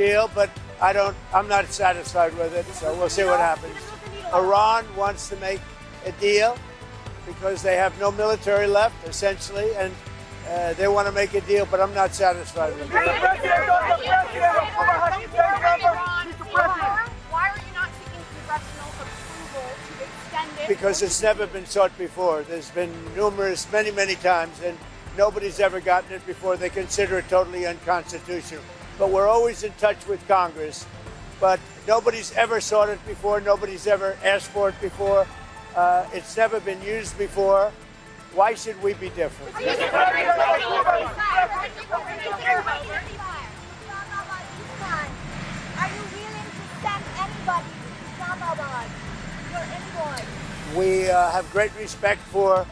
deal, but I'm not satisfied with it, so we'll see what happens. Iran wants to make a deal because they have no military left, essentially, and they want to make a deal, but I'm not satisfied with it. Why are you not seeking congressional approval to extend it? Because it's never been sought before. There's been many times, and nobody's ever gotten it before. They consider it totally unconstitutional. But we're always in touch with Congress. But nobody's ever sought it before. Nobody's ever asked for it before. It's never been used before. Why should we be different? Are you willing to send anybody to Islamabad? Anyone? We have great respect for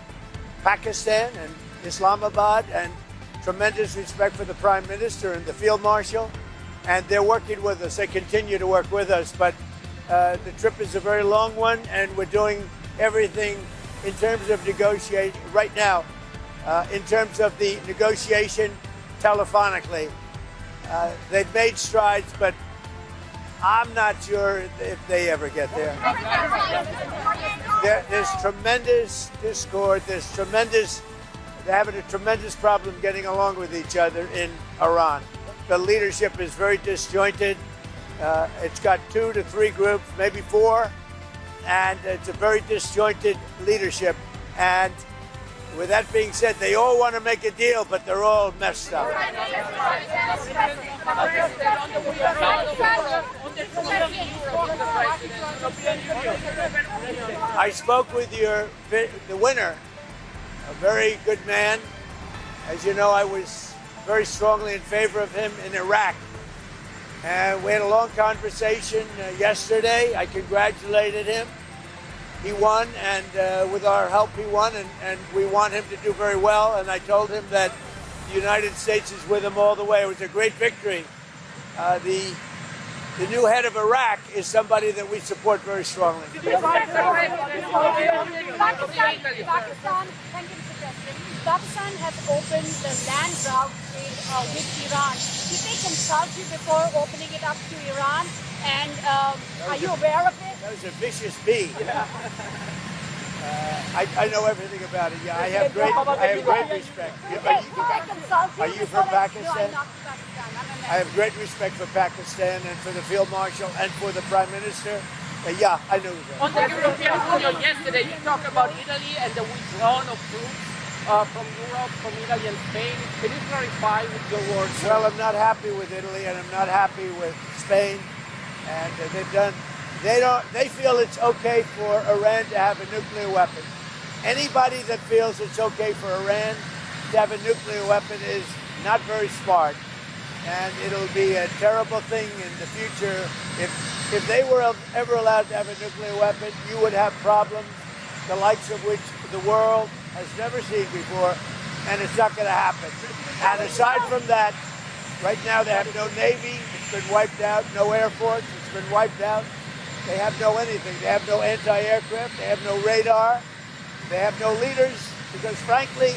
Pakistan and Islamabad, and tremendous respect for the Prime Minister and the Field Marshal. And they're working with us. They continue to work with us. But the trip is a very long one, and we're doing everything in terms of negotiating right now, in terms of the negotiation telephonically. They've made strides, but I'm not sure if they ever get there. There's tremendous discord. They're having a tremendous problem getting along with each other in Iran. The leadership is very disjointed. It's got 2 to 3 groups, maybe 4, and it's a very disjointed leadership. And with that being said, they all want to make a deal, but they're all messed up. I spoke with the winner, a very good man. As you know, I was very strongly in favor of him in Iraq. And we had a long conversation yesterday. I congratulated him. He won, and with our help, he won, and we want him to do very well. And I told him that the United States is with him all the way. It was a great victory. The new head of Iraq is somebody that we support very strongly. Pakistan has opened the land route with Iran. Did they consult you before opening it up to Iran? And are you aware of it? That was a vicious bee. I know everything about it. Yeah, I have great respect. Are you from Pakistan? No, I'm not from Pakistan. I have great respect for Pakistan and for the Field Marshal and for the Prime Minister. Yeah, I know that. On the European Union yesterday, you talked about Italy and the withdrawal of troops from Europe, from Italy and Spain. Can you clarify with your words? Well, I'm not happy with Italy, and I'm not happy with Spain. And they feel it's okay for Iran to have a nuclear weapon. Anybody that feels it's okay for Iran to have a nuclear weapon is not very smart. And it'll be a terrible thing in the future. If they were ever allowed to have a nuclear weapon, you would have problems the likes of which the world has never seen before, and it's not going to happen. And aside from that, right now they have no Navy, it's been wiped out, no Air Force, it's been wiped out. They have no anything. They have no anti-aircraft, they have no radar, they have no leaders, because frankly,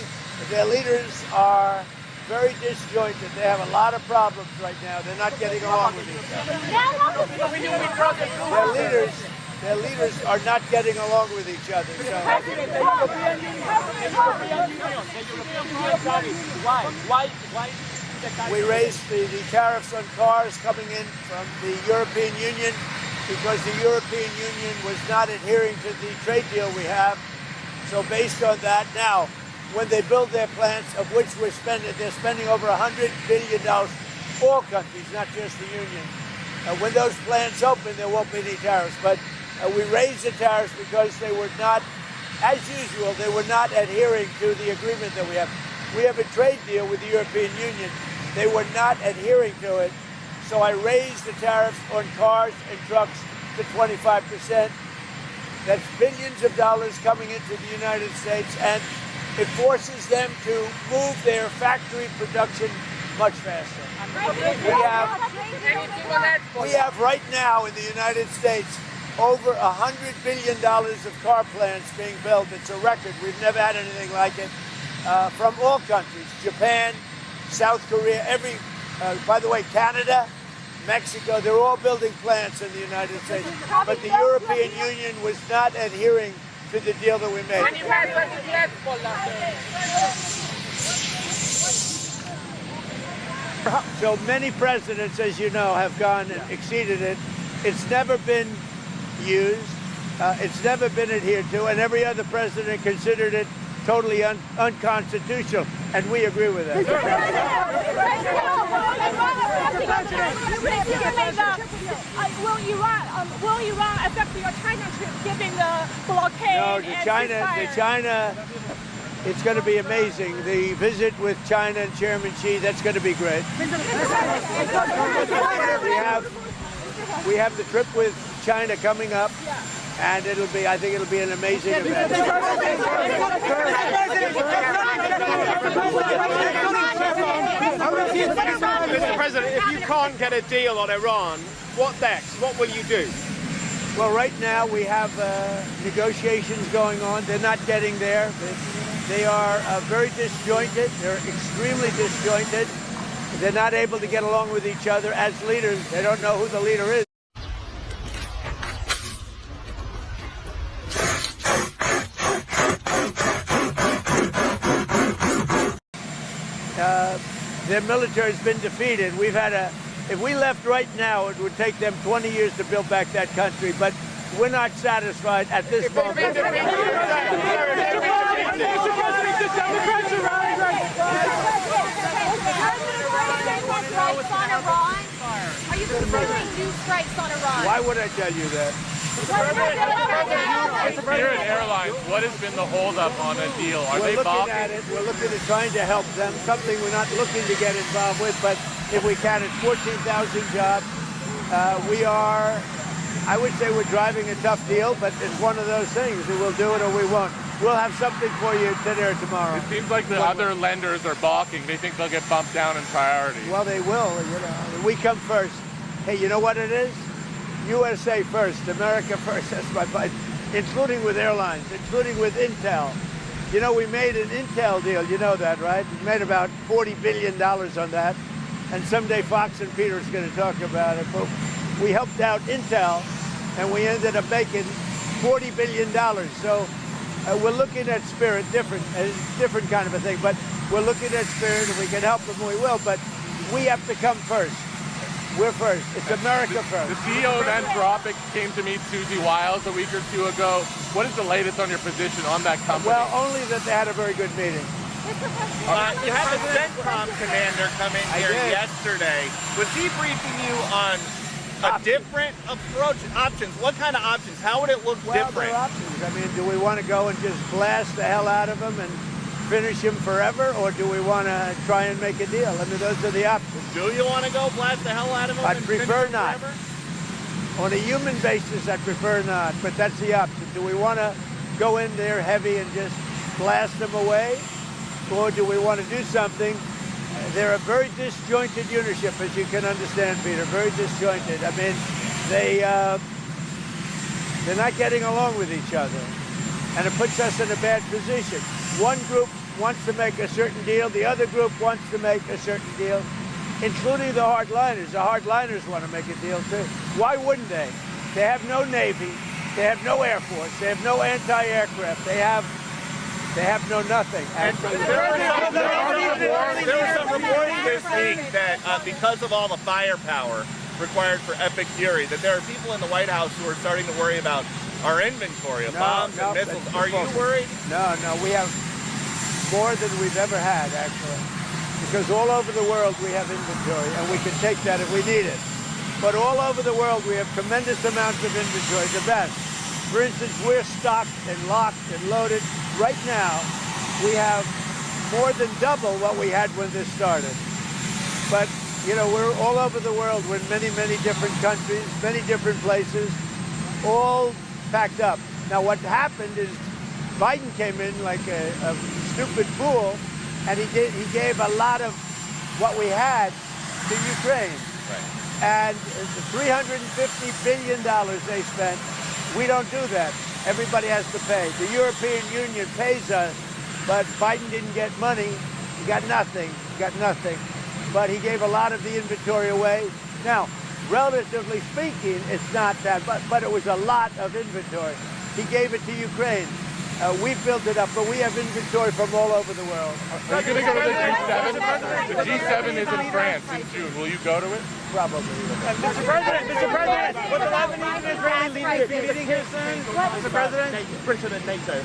their leaders are very disjointed. They have a lot of problems right now. They're not getting along with each other. Their leaders are not getting along with each other. So. We raised the tariffs on cars coming in from the European Union because the European Union was not adhering to the trade deal we have. So based on that, now, when they build their plants, of which they're spending over $100 billion, all countries, not just the Union. When those plants open, there won't be any tariffs. But we raised the tariffs because they were not, as usual, they were not adhering to the agreement that we have. We have a trade deal with the European Union. They were not adhering to it. So I raised the tariffs on cars and trucks to 25%. That's billions of dollars coming into the United States, and it forces them to move their factory production much faster. We have right now in the United States over $100 billion of car plants being built. It's a record. We've never had anything like it from all countries. Japan, South Korea, by the way, Canada, Mexico. They're all building plants in the United States. But the European Union was not adhering to the deal that we made. So many presidents, as you know, have gone and exceeded it. It's never been used. It's never been adhered to, and every other president considered it totally unconstitutional, and we agree with that. Will Iran affect your China trip given the blockade? No, the China, it's going to be amazing. The visit with China and Chairman Xi, that's going to be great. We have the trip with China coming up. And I think it'll be an amazing event. Mr. President, if you can't get a deal on Iran, what next? What will you do? Well, right now we have negotiations going on. They're not getting there. They are very disjointed. They're extremely disjointed. They're not able to get along with each other as leaders. They don't know who the leader is. Their military has been defeated. If we left right now, it would take them 20 years to build back that country, but we're not satisfied at this moment. Are you considering new strikes on Iran? Why would I tell you that? Spirit Airlines, what has been the holdup on a deal? Are they balking? We're looking at it. We're looking at trying to help them, something we're not looking to get involved with, but if we can, it's 14,000 jobs. I would say we're driving a tough deal, but it's one of those things. We'll do it or we won't. We'll have something for you today or tomorrow. It seems like the other lenders are balking. They think they'll get bumped down in priority. Well, they will. We come first. Hey, you know what it is? USA first, America first. That's my point. Including with airlines, including with Intel. You know, we made an Intel deal. You know that, right? We made about $40 billion on that. And someday Fox and Peter is going to talk about it. But we helped out Intel, and we ended up making $40 billion. So we're looking at Spirit, different kind of a thing. But we're looking at Spirit. If we can help them, we will. But we have to come first. We're first. It's America first. The CEO of Anthropic came to meet Susie Wiles a week or two ago. What is the latest on your position on that company? Well, only that they had a very good meeting. You had a CENTCOM commander come in here yesterday. Was he briefing you on a different approach, options? What kind of options? How would it look different? There are options. I mean, do we want to go and just blast the hell out of them and finish him forever, or do we want to try and make a deal? I mean, those are the options. Do you want to go blast the hell out of him? I'd prefer not. On a human basis, I'd prefer not, but that's the option. Do we want to go in there heavy and just blast them away, or do we want to do something? They're a very disjointed unitship, as you can understand, Peter, very disjointed. I mean, they're not getting along with each other, and it puts us in a bad position. One group wants to make a certain deal, the other group wants to make a certain deal, including the hardliners. The hardliners want to make a deal too. Why wouldn't they? They have no Navy, they have no Air Force, they have no anti-aircraft, they have no nothing. There was some reporting this week that because of all the firepower required for Epic Fury, that there are people in the White House who are starting to worry about our inventory of bombs and missiles. Are you worried? No, we have more than we've ever had, actually. Because all over the world we have inventory, and we can take that if we need it. But all over the world we have tremendous amounts of inventory, the best. For instance, we're stocked and locked and loaded. Right now, we have more than double what we had when this started. But, you know, we're all over the world. We're in many, many different countries, many different places, all packed up. Now, what happened is Biden came in like a stupid fool, and he gave a lot of what we had to Ukraine. Right. And the $350 billion they spent, we don't do that. Everybody has to pay. The European Union pays us, but Biden didn't get money. He got nothing. But he gave a lot of the inventory away. Now, relatively speaking, it's not that, but it was a lot of inventory. He gave it to Ukraine. We built it up, but we have inventory from all over the world. Are you going to go to the G7? The G7 is in France in June. Will you go to it? Probably. Mr. President, will the Lebanese and Israeli leaders be meeting here soon? Mr. President? President NATO.